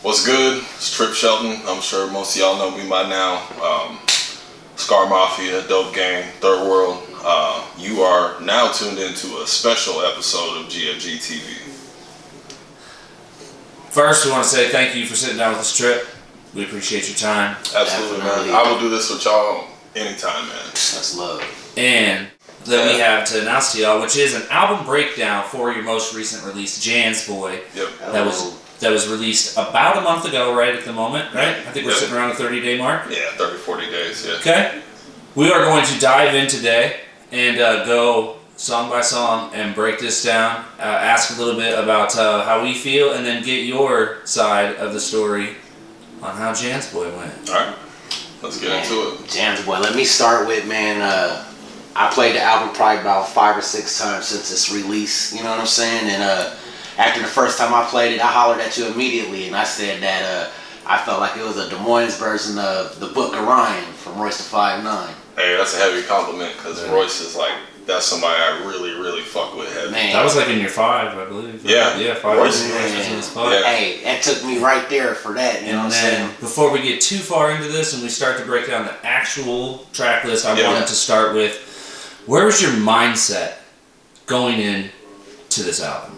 What's good? It's Tripp Shelton. I'm sure most of y'all know me by now. Scar Mafia, Dope Gang, Third World. You are now tuned into a special episode of GFG TV. First, we want to say thank you for sitting down with us, Tripp. We appreciate your time. Absolutely, man. I will do this with y'all anytime, man. That's love. And that we have to announce to y'all, which is an album breakdown for your most recent release, Jan's Boy. Yep. That was released about a month ago, right at the moment, right? I think we're sitting around a 30-day mark. Yeah, 30, 40 days, yeah. Okay. We are going to dive in today and go song by song and break this down, ask a little bit about how we feel, and then get your side of the story on how Jan's Boy went. Alright, let's get into it. Jan's Boy, let me start with, I played the album probably about 5 or 6 times since its release, you know what I'm saying? And after the first time I played it, I hollered at you immediately, and I said that I felt like it was a Des Moines version of the Book of Ryan from Royce da 5'9". Hey, that's a heavy compliment, because Royce is like, that's somebody I really, really fuck with heavy. Man. That was like in your 5, I believe. Yeah. Yeah, 5. Royce was in his 5. Yeah. Hey, that took me right there for that, you know what I'm saying? Before we get too far into this and we start to break down the actual track list, I wanted to start with, where was your mindset going in to this album?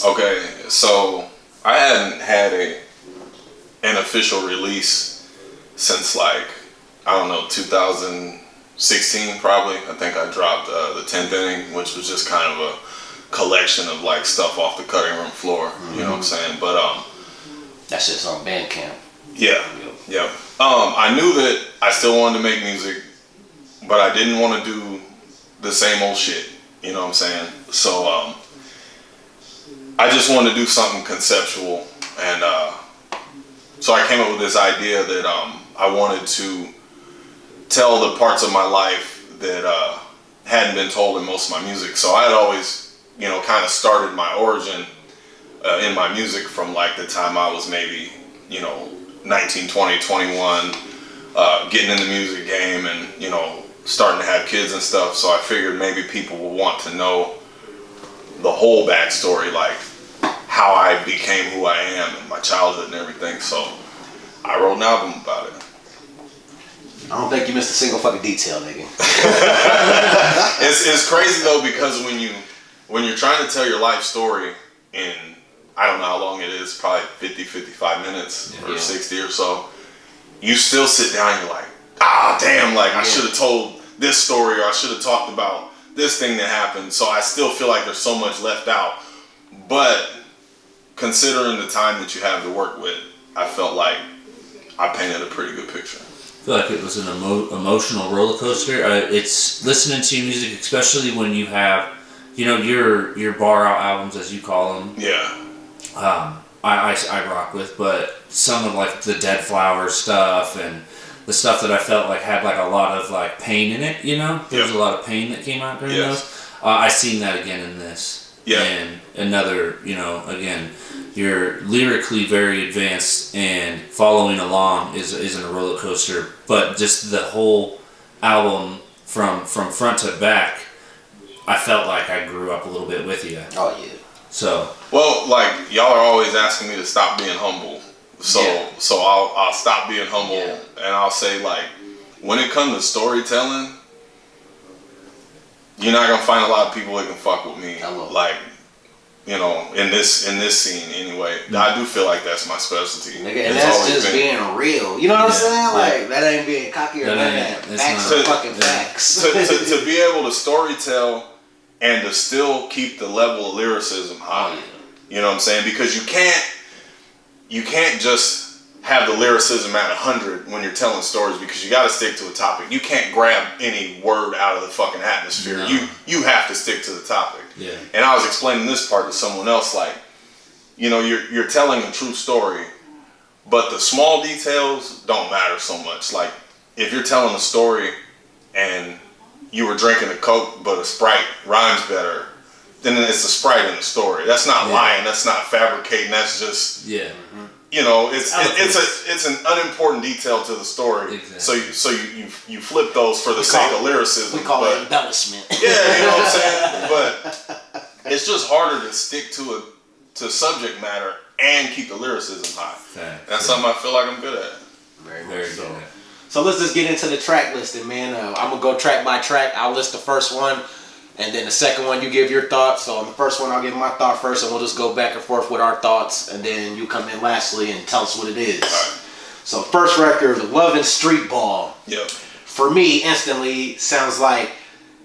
Okay, so I hadn't had an official release since like, I don't know, 2016 probably. I think I dropped the 10th inning, which was just kind of a collection of like stuff off the cutting room floor, you know what I'm saying? But That's just on Bandcamp. yeah. I knew that I still wanted to make music, but I didn't want to do the same old shit, you know what I'm saying? So I just wanted to do something conceptual, and so I came up with this idea that I wanted to tell the parts of my life that hadn't been told in most of my music. So I had always, kind of started my origin in my music from like the time I was maybe, 19, 20, 21, getting in the music game and, starting to have kids and stuff. So I figured maybe people would want to know the whole backstory, like how I became who I am and my childhood and everything. So I wrote an album about it. I don't think you missed a single fucking detail, nigga. It's crazy though, because when you're trying to tell your life story in, I don't know how long it is, probably 50, 55 minutes or 60 or so, you still sit down and you're like, damn, like I should have told this story, or I should have talked about this thing that happened. So I still feel like there's so much left out. But considering the time that you have to work with, I felt like I painted a pretty good picture. I feel like it was an emotional roller coaster. It's listening to music, especially when you have, your bar out albums, as you call them. Yeah. I rock with, but some of like the Dead Flowers stuff and the stuff that I felt like had like a lot of like pain in it, There was a lot of pain that came out during those. I seen that again in this. Yeah. And another, again, you're lyrically very advanced, and following along isn't a roller coaster, but just the whole album from front to back, I felt like I grew up a little bit with you. Oh yeah. So. Well, like y'all are always asking me to stop being humble. So I'll stop being humble, and I'll say, like, when it comes to storytelling, you're not gonna find a lot of people that can fuck with me. Like, in this scene anyway. I do feel like that's my specialty. Nigga, and that's just being real. You know what I'm saying? Like, that ain't being cocky or that. Facts are fucking facts. To be able to storytell and to still keep the level of lyricism high. You know what I'm saying? Because you can't just have the lyricism at 100 when you're telling stories, because you got to stick to a topic. You can't grab any word out of the fucking atmosphere. No. You have to stick to the topic. Yeah. And I was explaining this part to someone else, like, you're telling a true story, but the small details don't matter so much. Like, if you're telling a story and you were drinking a Coke, but a Sprite rhymes better, then it's a Sprite in the story. That's not lying. That's not fabricating. That's just it's an unimportant detail to the story. Exactly. So you flip those for the sake of lyricism. We call it embellishment. Yeah, you know what I'm saying. But it's just harder to stick to to subject matter and keep the lyricism high. Okay. That's something I feel like I'm good at. Very Very so. good. So let's just get into the track listing, man. I'm gonna go track by track. I'll list the first one, and then the second one you give your thoughts. So on the first one, I'll give my thought first, and we'll just go back and forth with our thoughts, and then you come in lastly and tell us what it is. All right. So first record, Love and Street Ball. Yep. For me, instantly sounds like,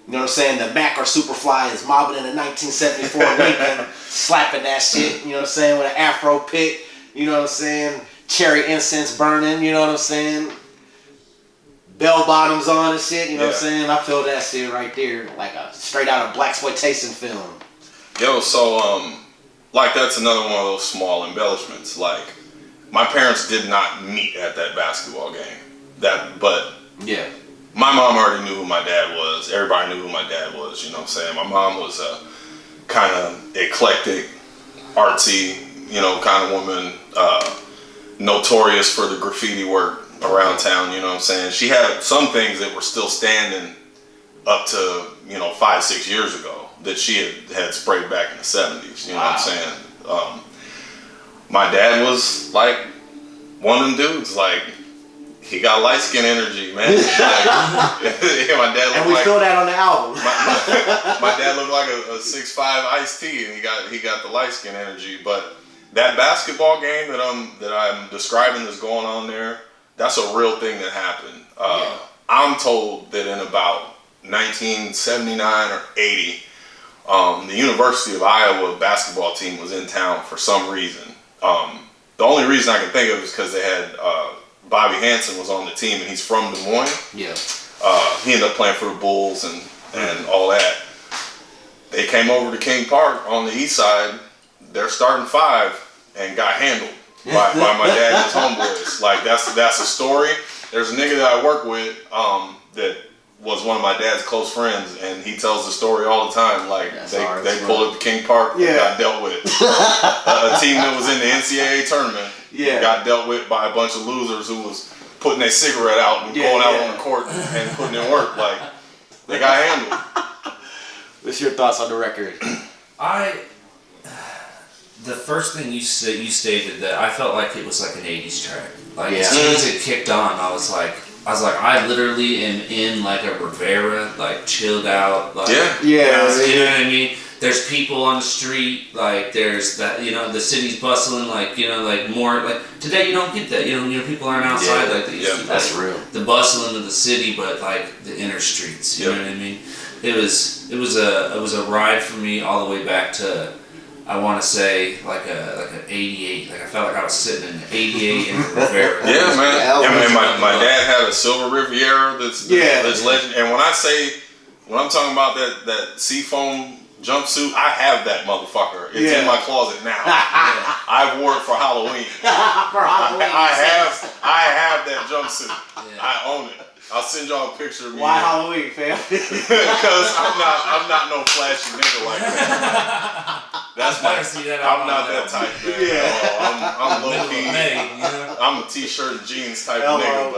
you know what I'm saying, the Mac or Superfly is mobbing in a 1974 Lincoln, slapping that shit, you know what I'm saying, with an afro pick, you know what I'm saying, cherry incense burning, you know what I'm saying, bell bottoms on and shit, you know what I'm saying. I feel that shit right there, like a straight out of blaxploitation film. Yo, so like that's another one of those small embellishments. Like my parents did not meet at that basketball game. But Yeah. my mom already knew who my dad was. Everybody knew who my dad was. You know what I'm saying? My mom was a kind of eclectic, artsy, you know, kind of woman, notorious for the graffiti work around town. You know what I'm saying? She had some things that were still standing up to, you know, 5-6 years ago that she had sprayed back in the 70s. You know what I'm saying? My dad was like one of them dudes, like, he got light skin energy, man. Like, yeah, my dad looked And we like, feel that on the album. my dad looked like a 6'5" iced tea, and he got the light skin energy. But that basketball game that I'm describing that's going on there, that's a real thing that happened. I'm told that in about 1979 or 80, the University of Iowa basketball team was in town for some reason. The only reason I can think of is because they had Bobby Hansen was on the team, and he's from Des Moines. Yeah. He ended up playing for the Bulls and all that. They came over to King Park on the east side. They're starting five and got handled by my dad and his homeboys. Like that's a story. There's a nigga that I work with that was one of my dad's close friends, and he tells the story all the time. Like they pulled up to King Park and got dealt with. A team that was in the NCAA tournament got dealt with by a bunch of losers who was putting their cigarette out and going out on the court and putting in work. Like they got handled. What's your thoughts on the record? The first thing you stated that I felt like it was like an 80s track. Like as soon as it kicked on, I was like, I literally am in like a Rivera, like chilled out. Like, you know what I mean? There's people on the street, like there's that, you know, the city's bustling, like, you know, like more, like today you don't get that, you know, people aren't outside like they used to. That's like, real. The bustling of the city, but like the inner streets, you know what I mean? It was a ride for me all the way back to, I want to say like an 88. Like I felt like I was sitting in an 88 in Rivera. Yeah, man. I mean, my dad had a silver Riviera that's legend. And when I'm talking about that seafoam jumpsuit, I have that motherfucker. It's in my closet now. I wore it for Halloween. I have that jumpsuit. I own it. I'll send y'all a picture of me. Why Halloween, fam? Because I'm not no flashy nigga like that. I'm not that type, man. Yeah. I'm low key. I'm a t-shirt and jeans type of nigga,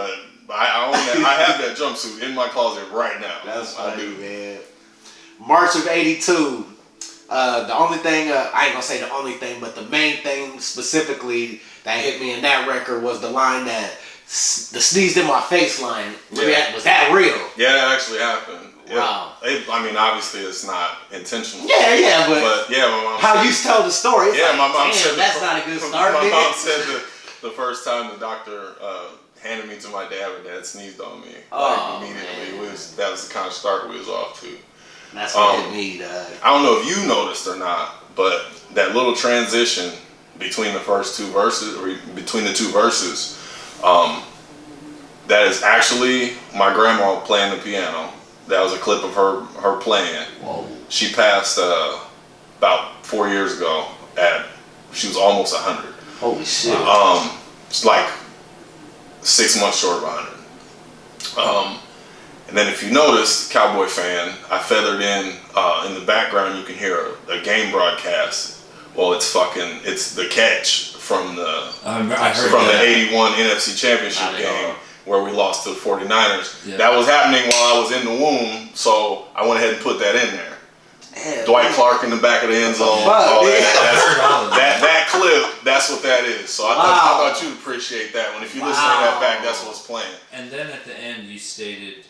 but I own that. I have that jumpsuit in my closet right now. That's funny, man. March of '82. The only thing, I ain't gonna say the only thing, but the main thing specifically that hit me in that record was the line that the sneezed in my face line. Was that real? Yeah, that actually happened. Yeah. Wow. I mean, obviously it's not intentional. Yeah, but my mom how said, you tell the story? It's like, my mom said that's not a good start. My mom said the first time the doctor handed me to my dad sneezed on me. Immediately. Man. That was the kind of start we was off to. That's what hit me, dog. I don't know if you noticed or not, but that little transition between the two verses, that is actually my grandma playing the piano. That was a clip of her playing. Whoa. She passed about 4 years ago she was almost 100. Holy shit. It's like 6 months short of 100. And then if you notice, Cowboy fan, I feathered in the background you can hear a game broadcast. Well, it's the catch from the 81 NFC Championship game where we lost to the 49ers. Yeah. That was happening while I was in the womb, so I went ahead and put that in there. Hell, Dwight Clark in the back of the end zone. Fuck, dude. That clip, that's what that is. So I thought you'd appreciate that one. If you listen to that back, that's what's playing. And then at the end, you stated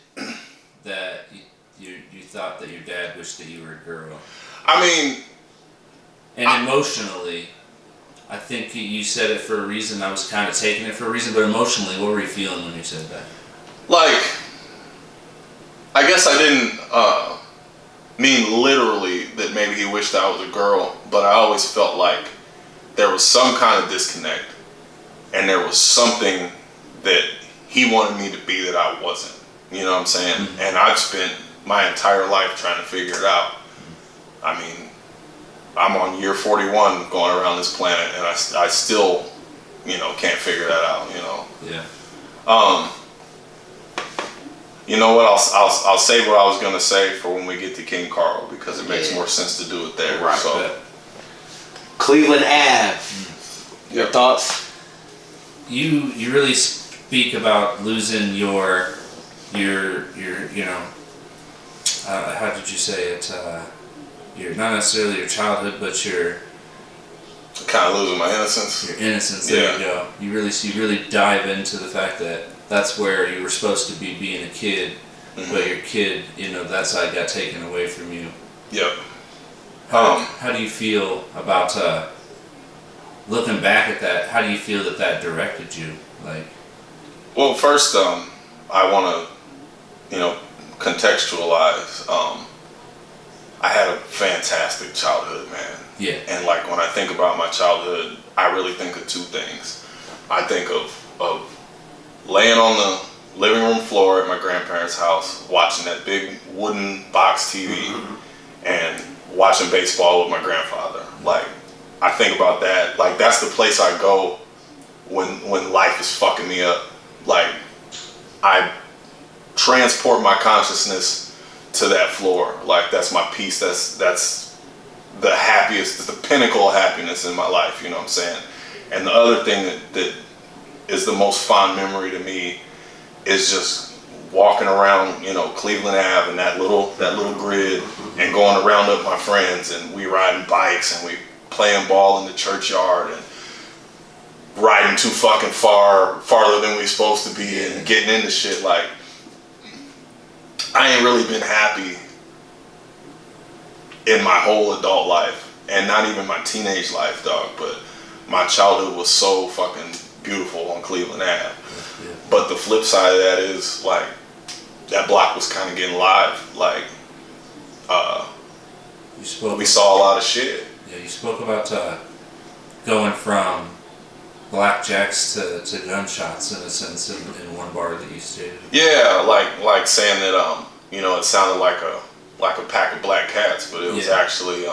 that you thought that your dad wished that you were a girl. I mean... And emotionally, I think you said it for a reason. I was kind of taking it for a reason, but emotionally, what were you feeling when you said that? Like, I guess I didn't mean literally that maybe he wished I was a girl, but I always felt like there was some kind of disconnect, and there was something that he wanted me to be that I wasn't. You know what I'm saying? Mm-hmm. And I've spent my entire life trying to figure it out. I mean, I'm on year 41 going around this planet, and I still, can't figure that out. Yeah. You know what? I'll say what I was gonna say for when we get to King Carl, because it makes more sense to do it there. Right. So. Cleveland Ave. Your thoughts? You really speak about losing your how did you say it? Your not necessarily your childhood, but your kind of losing my innocence. Your innocence. There you go. You really dive into the fact that that's where you were supposed to be being a kid, but your kid, that side got taken away from you. Yep. How do you feel about looking back at that? How do you feel that directed you? Like, well, first, I want to, contextualize. I had a fantastic childhood, man. Yeah. And like when I think about my childhood, I really think of two things. I think of laying on the living room floor at my grandparents' house, watching that big wooden box TV, and watching baseball with my grandfather. Like, I think about that. Like, that's the place I go when life is fucking me up. Like, I transport my consciousness to that floor. Like, that's my peace. That's the happiest, the pinnacle of happiness in my life. You know what I'm saying? And the other thing that is the most fond memory to me is just walking around, Cleveland Ave and that little grid, and going to round up my friends, and we riding bikes and we playing ball in the churchyard and riding too fucking farther than we supposed to be, and getting into shit. Like, I ain't really been happy in my whole adult life, and not even my teenage life, dog, but my childhood was so fucking beautiful on Cleveland Ave. Yeah. But the flip side of that is, like, that block was kind of getting live. Like, we saw a lot of shit. Yeah, you spoke about going from blackjacks to gunshots, in a sense, in one bar that you stated. Yeah, like saying that it sounded like a pack of black cats, but it was actually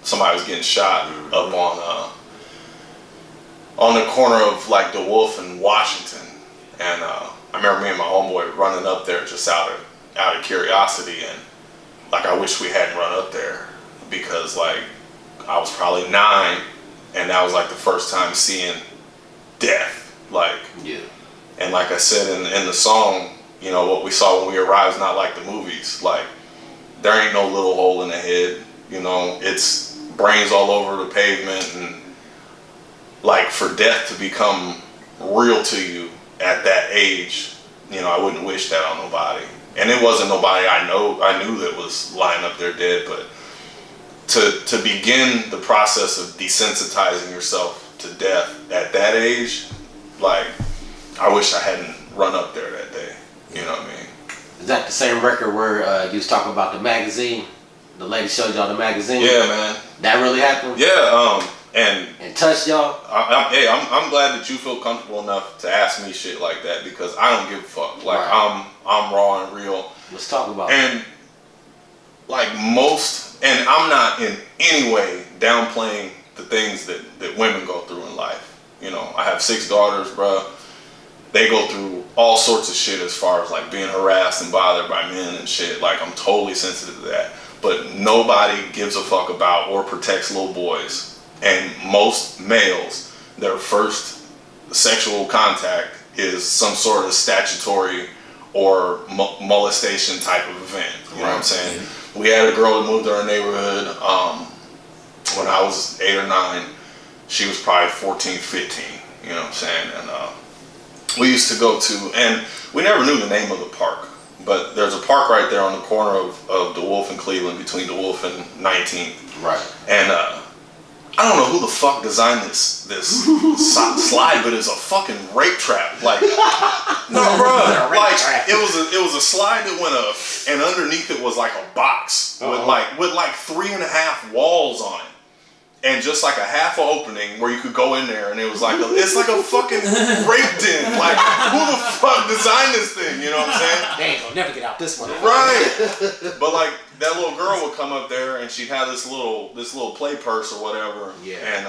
somebody was getting shot up on the corner of like the Wolf and Washington, and I remember me and my homeboy running up there just out of curiosity, and like I wish we hadn't run up there, because like I was probably 9, and that was like the first time seeing death. Like, and like I said in the song, what we saw when we arrived is not like the movies. Like, there ain't no little hole in the head. It's brains all over the pavement, and like for death to become real to you at that age, I wouldn't wish that on nobody. And it wasn't nobody I knew that was lying up there dead, but to begin the process of desensitizing yourself to death at that age, like, I wish I hadn't run up there that day. You know what I mean? Is that the same record where you was talking about the magazine? The lady showed y'all the magazine? Yeah, man. That really happened? Yeah, and touched y'all? I'm glad that you feel comfortable enough to ask me shit like that, because I don't give a fuck. Like, right. I'm raw and real. Let's talk about it. And like and I'm not in any way downplaying the things that women go through in life. I have 6 daughters, bruh. They go through all sorts of shit as far as like being harassed and bothered by men and shit. Like, I'm totally sensitive to that. But nobody gives a fuck about or protects little boys. And most males, their first sexual contact is some sort of statutory or molestation type of event. You know what I'm saying? We had a girl that moved to our neighborhood when I was 8 or 9. She was probably 14, 15. You know what I'm saying? And we used to go to, and we never knew the name of the park, but there's a park right there on the corner of DeWolf and Cleveland, between DeWolf and 19th. Right. And I don't know who the fuck designed this slide, but it's a fucking rape trap. Like, no, bro, like it was a slide that went up, and underneath it was like a box with like 3.5 walls on it. And just like a half opening where you could go in there, and it was like it's like a fucking rape den. Like, who the fuck designed this thing? You know what I'm saying? They ain't gonna never get out this one. Right. But like that little girl would come up there, and she'd have this little play purse or whatever. Yeah. And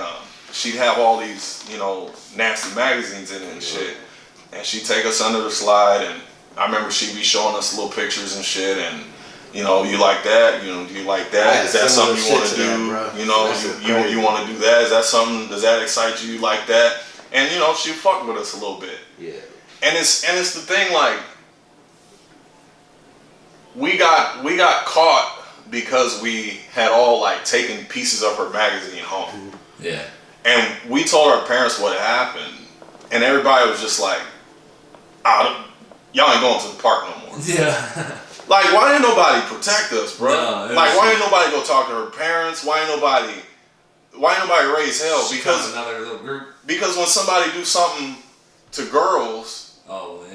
she'd have all these, you know, nasty magazines in it and shit. And she'd take us under the slide, and I remember she'd be showing us little pictures and shit, and. You know, you like that? You know, do you like that? Is that something you want to do? You know, you want to do that? Is that something? Does that excite you? You like that? And you know, she fucked with us a little bit. Yeah. And it's the thing, like we got caught because we had all like taken pieces of her magazine home. Yeah. And we told our parents what had happened, and everybody was just like, y'all ain't going to the park no more. Yeah. Like, why didn't nobody protect us, bro? No, like, why didn't nobody go talk to her parents? Why didn't nobody raise hell? Because another little group. Because when somebody do something to girls,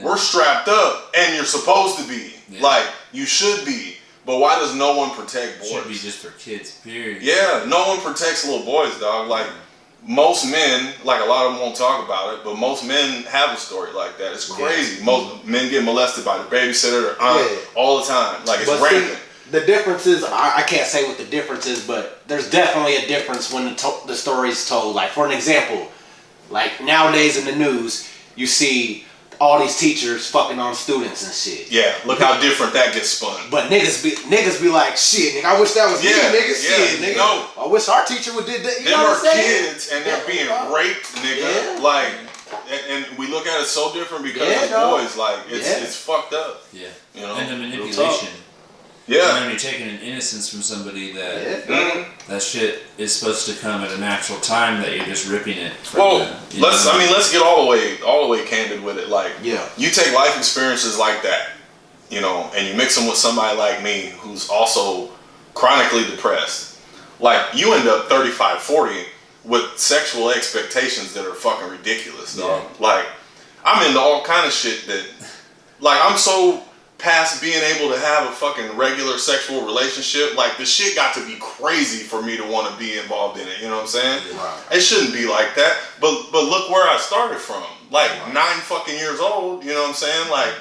we're strapped up, and you're supposed to be. Yeah. Like, you should be. But why does no one protect boys? Should be just for kids, period. Yeah, no one protects little boys, dog. Like, most men, like a lot of them won't talk about it, but most men have a story like that. It's crazy. Yeah. Most men get molested by the babysitter, their aunt, all the time. Like, it's rampant. The difference is, I can't say what the difference is, but there's definitely a difference when the story's told. Like, for an example, like nowadays in the news, you see all these teachers fucking on students and shit. Yeah, look how different that gets spun. But niggas be like, shit, nigga, I wish that was me, nigga. Shit, nigga. No. I wish our teacher would did that. You know what I'm saying? Kids, and they're being raped, nigga. Yeah. Like, and we look at it so different because it's boys. Like, it's fucked up. Yeah. You know? And the manipulation. Yeah. And then you're taking an innocence from somebody that that shit is supposed to come at a natural time that you're just ripping it from. Well, let's get all the way candid with it. Like, you take life experiences like that, you know, and you mix them with somebody like me who's also chronically depressed. Like, you end up 35, 40 with sexual expectations that are fucking ridiculous, dog. Yeah. Like, I'm into all kind of shit that, like, I'm so past being able to have a fucking regular sexual relationship. Like, the shit got to be crazy for me to want to be involved in it. You know what I'm saying? Right. It shouldn't be like that. But look where I started from. Like, 9 fucking years old. You know what I'm saying? Like,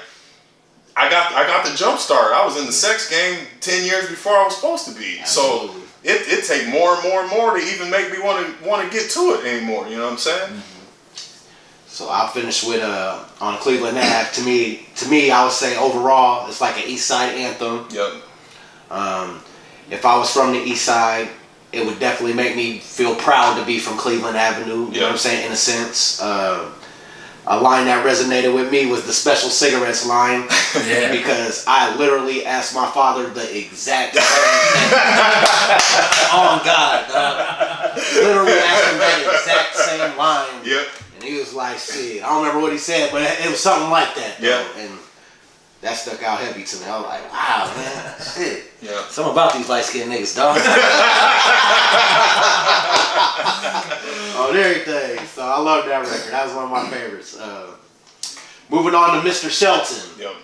I got the jump start. I was in the sex game 10 years before I was supposed to be. Absolutely. So it take more and more and more to even make me want to get to it anymore. You know what I'm saying? Mm-hmm. So I'll finish with on Cleveland Ave. To me, I would say overall, it's like an East Side anthem. Yep. If I was from the East Side, it would definitely make me feel proud to be from Cleveland Avenue. You know what I'm saying? In a sense, a line that resonated with me was the Special Cigarettes line. Yeah. Because I literally asked my father the exact same thing. Oh God, literally asked him that exact same line. Yep. And he was like, shit, I don't remember what he said, but it was something like that. Yeah. And that stuck out heavy to me. I was like, wow, man, shit. Yeah. Something about these light-skinned niggas, dog. On everything. So I love that record. That was one of my favorites. Moving on to Mr. Shelton. Yep.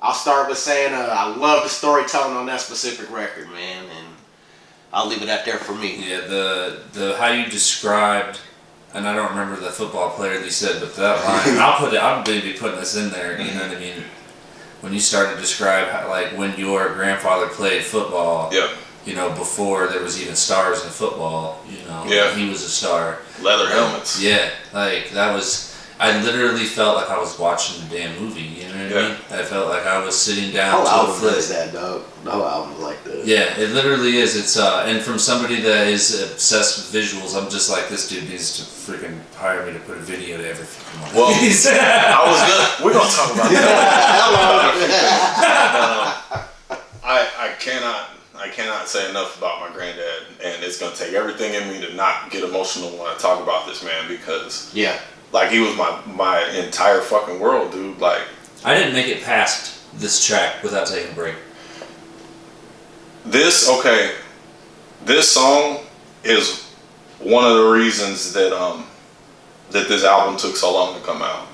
I'll start with saying I love the storytelling on that specific record, man. And I'll leave it at there for me. Yeah, the how you described, and I don't remember the football player that you said, but that line, I'll maybe putting this in there, you know what I mean? When you started to describe how, like, when your grandfather played football, you know, before there was even stars in football, you know, he was a star. Leather helmets. Yeah, like, that was, I literally felt like I was watching a damn movie, you know what I mean? I felt like I was sitting down. The whole album does that, dog. The whole album like that. Yeah, it literally is. It's and from somebody that is obsessed with visuals, I'm just like, this dude needs to freaking hire me to put a video to every fucking one. Well, we're gonna talk about that. I I cannot say enough about my granddad, and it's gonna take everything in me to not get emotional when I talk about this man, because like he was my entire fucking world, dude. Like I didn't make it past this track without taking a break. This song is one of the reasons that that this album took so long to come out.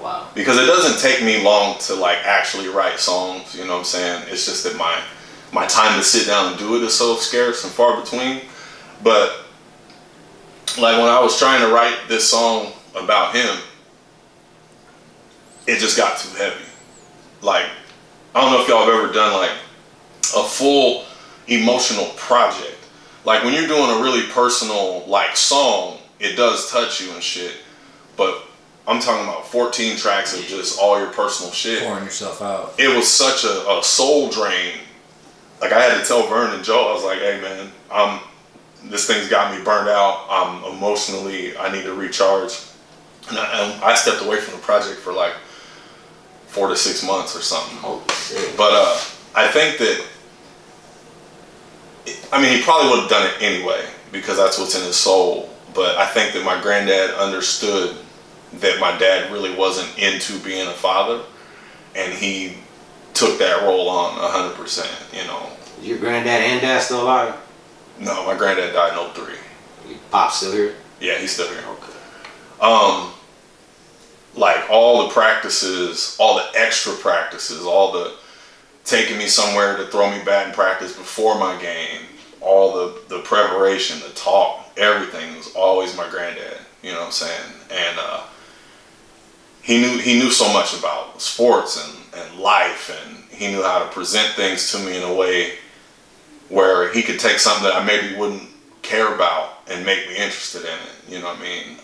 Wow. Because it doesn't take me long to like actually write songs, you know what I'm saying? It's just that my time to sit down and do it is so scarce and far between. But like when I was trying to write this song about him, it just got too heavy. Like, I don't know if y'all have ever done like a full emotional project. Like when you're doing a really personal like song, it does touch you and shit. But I'm talking about 14 tracks of just all your personal shit. Pouring yourself out. It was such a soul drain. Like I had to tell Vern and Joe, I was like, hey man, this thing's got me burned out. Emotionally, I need to recharge. And I stepped away from the project for like 4 to 6 months or something. Holy shit. But I think that, I mean, he probably would have done it anyway because that's what's in his soul. But I think that my granddad understood that my dad really wasn't into being a father, and he took that role on 100%, you know. Is your granddad and dad still alive? No, my granddad died in 03. Your pop still here? Yeah, he's still here. Okay. Like all the practices, all the extra practices, all the taking me somewhere to throw me batting practice before my game, all the preparation, the talk, everything was always my granddad, you know what I'm saying? And he knew so much about sports and life, and he knew how to present things to me in a way where he could take something that I maybe wouldn't care about and make me interested in it, you know what I mean?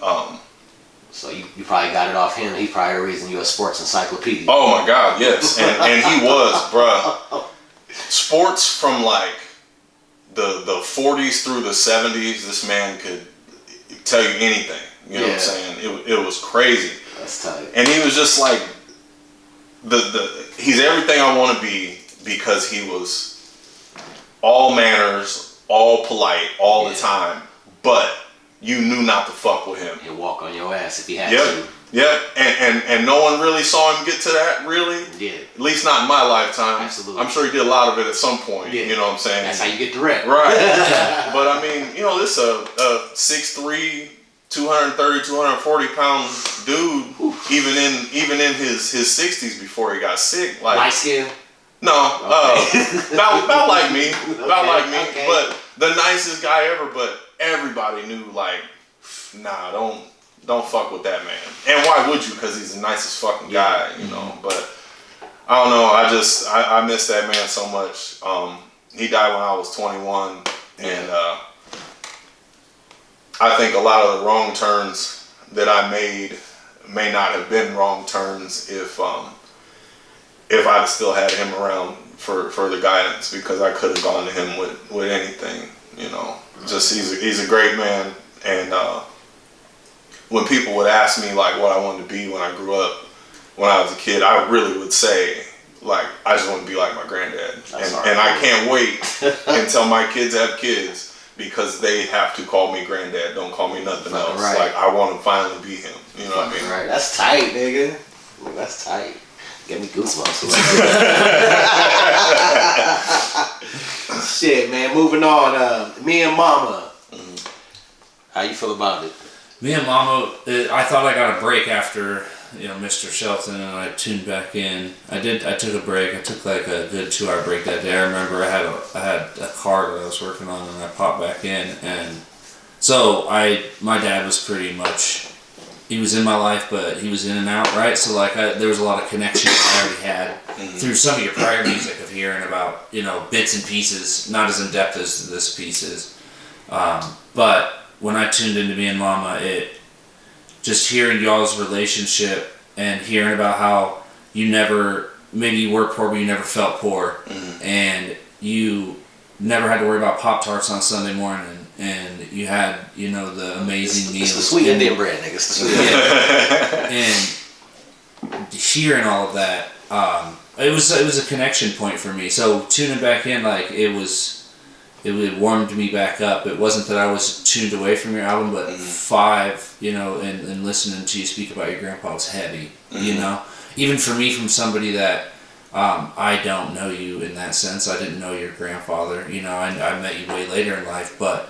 So you probably got it off him. He's probably the reason you're a sports encyclopedia. Oh my God, yes. And he was, bruh. Sports from like the 40s through the 70s, this man could tell you anything. You know what I'm saying? It was crazy. That's tight. And he was just like, he's everything I want to be, because he was all manners, all polite, all the time. But you knew not to fuck with him. He'll walk on your ass if he had to. Yep. And no one really saw him get to that, really. Yeah. At least not in my lifetime. Absolutely. I'm sure he did a lot of it at some point. Yeah. You know what I'm saying? That's how you get the rep. Right. But I mean, you know, this a 6'3", 230, 240 pound dude, even in his 60s before he got sick. Like, light skin? No, about like me. About like me. Okay. But the nicest guy ever, but everybody knew, like, nah, don't fuck with that man. And why would you? Because he's the nicest fucking guy, you know. But I don't know. I miss that man so much. He died when I was 21, and I think a lot of the wrong turns that I made may not have been wrong turns if I'd still had him around for the guidance, because I could have gone to him with anything, you know. Just he's a great man, and when people would ask me like what I wanted to be when I grew up, when I was a kid, I really would say like I just want to be like my granddad, and I can't wait until my kids have kids, because they have to call me granddad. Don't call me nothing else. Right. Like I want to finally be him. You know what I mean? Right. That's tight, nigga. That's tight. Get me goosebumps. Shit, man. Moving on. Me and Mama. Mm-hmm. How you feel about it? Me and Mama, I thought I got a break after, you know, Mr. Shelton, and I tuned back in. I took a break. I took like a good 2-hour break that day. I remember I had a car that I was working on, and I popped back in, and so my dad was pretty much, he was in my life, but he was in and out, right? So like there was a lot of connection that I already had through some of your prior music of hearing about, you know, bits and pieces, not as in depth as this piece is, but when I tuned into Me and Mama, just hearing y'all's relationship and hearing about how you never, maybe you were poor, but you never felt poor, and you never had to worry about Pop-Tarts on Sunday morning, and you had, you know, the amazing meals. It's the sweet Indian bread, nigga. It's the sweet And hearing all of that, it was a connection point for me. So tuning back in, like, it was it warmed me back up. It wasn't that I was tuned away from your album, but 5, you know, and listening to you speak about your grandpa was heavy, you know? Even for me, from somebody that, I don't know you in that sense. I didn't know your grandfather, you know, I met you way later in life, but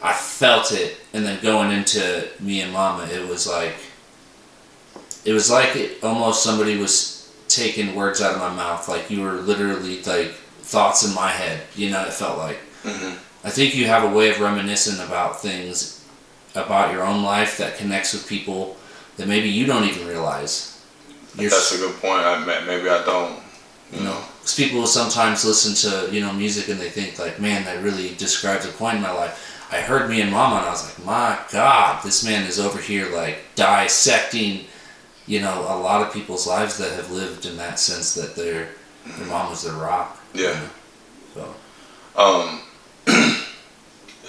I felt it. And then going into Me and Mama, it was like almost somebody was taking words out of my mouth. Like you were literally like thoughts in my head, you know, it felt like. I think you have a way of reminiscing about things about your own life that connects with people that maybe you don't even realize. That's a good point. Maybe I don't. You know, because people will sometimes listen to, you know, music and they think like, man, that really describes a point in my life. I heard Me and Mama and I was like, my God, this man is over here like dissecting, you know, a lot of people's lives that have lived in that sense that their mom was their rock. Yeah. You know? So.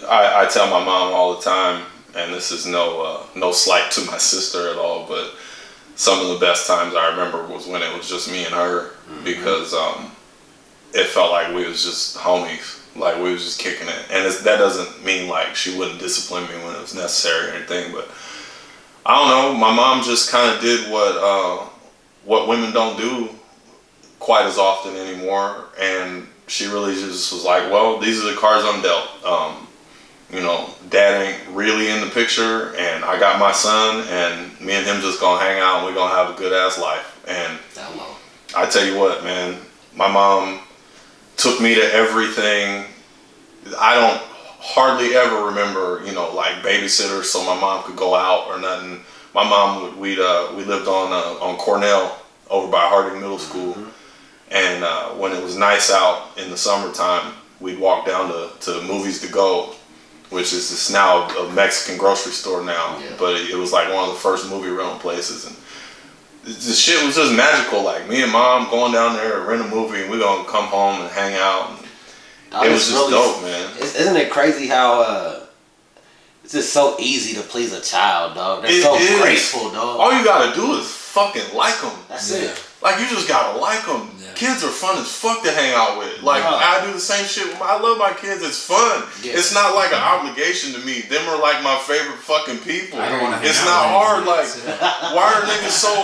I tell my mom all the time, and this is no slight to my sister at all, but some of the best times I remember was when it was just me and her, because it felt like we was just homies, like we was just kicking it. And that doesn't mean like she wouldn't discipline me when it was necessary or anything, but I don't know, my mom just kind of did what women don't do quite as often anymore, and she really just was like, well, these are the cards I'm dealt. You know, dad ain't really in the picture, and I got my son, and me and him just gonna hang out, and we're gonna have a good ass life. And I tell you what, man, my mom took me to everything. I don't hardly ever remember, you know, like babysitters so my mom could go out or nothing. My mom, we lived on Cornell over by Harding Middle School, and when it was nice out in the summertime, we'd walk down to Movies to Go, which is just now a Mexican grocery store now, but it was like one of the first movie rental places, and the shit was just magical. Like me and mom going down there to rent a movie, and we're gonna come home and hang out. And it was just really dope, man. Isn't it crazy how it's just so easy to please a child, dog? They're so grateful, dog. All you gotta do is fucking like them. That's it. Like, you just gotta like them. Yeah. Kids are fun as fuck to hang out with. Like, I do the same shit with I love my kids. It's fun. Yeah. It's not like an obligation to me. Them are like my favorite fucking people. I don't want to hang It's out not hard. Like, why are niggas so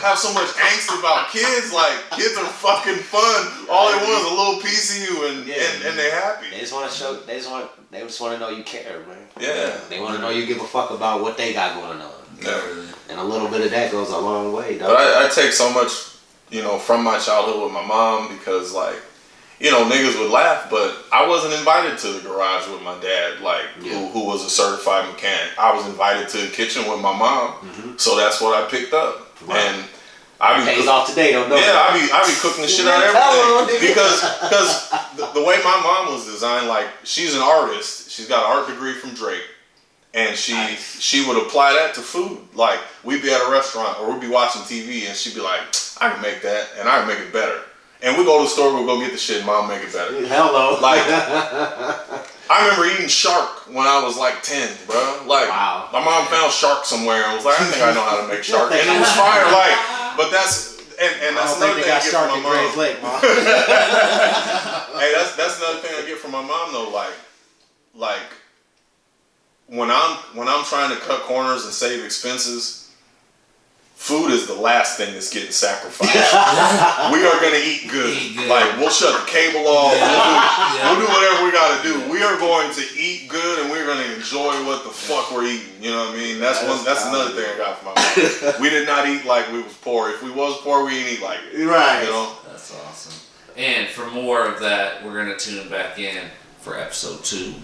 have so much angst about kids? Like, kids are fucking fun. All they want is a little piece of you, and they're happy. They just want to show. They just want to know you care, man. Yeah. They want to know you give a fuck about what they got going on. Yeah. And a little bit of that goes a long way, dog. But I take so much, you know, from my childhood with my mom, because, like, you know, niggas would laugh, but I wasn't invited to the garage with my dad, like, who was a certified mechanic. I was invited to the kitchen with my mom, so that's what I picked up. Wow. And I be pays off today, don't know. Yeah, I be cooking the shit out of everything, because the way my mom was designed, like, she's an artist. She's got an art degree from Drake. And she would apply that to food. Like, we'd be at a restaurant or we'd be watching TV, and she'd be like, I can make that, and I can make it better. And we go to the store, we'll go get the shit, and mom make it better. Hell no. Like, I remember eating shark when I was like 10, bro. Like, my mom found shark somewhere and was like, I think I know how to make shark. And it was fire. Like, but that's, and that's another thing I get from my mom. Hey, that's another thing I get from my mom, though. Like, when I'm trying to cut corners and save expenses, food is the last thing that's getting sacrificed. We are gonna eat good. Like, we'll shut the cable off. We'll do whatever we gotta do. We are going to eat good, and we're gonna enjoy what the fuck we're eating. You know what I mean? That's another thing I got from my mom. We did not eat like we was poor. If we was poor, we didn't eat like it. Right. You know? That's awesome. And for more of that, we're gonna tune back in for episode 2.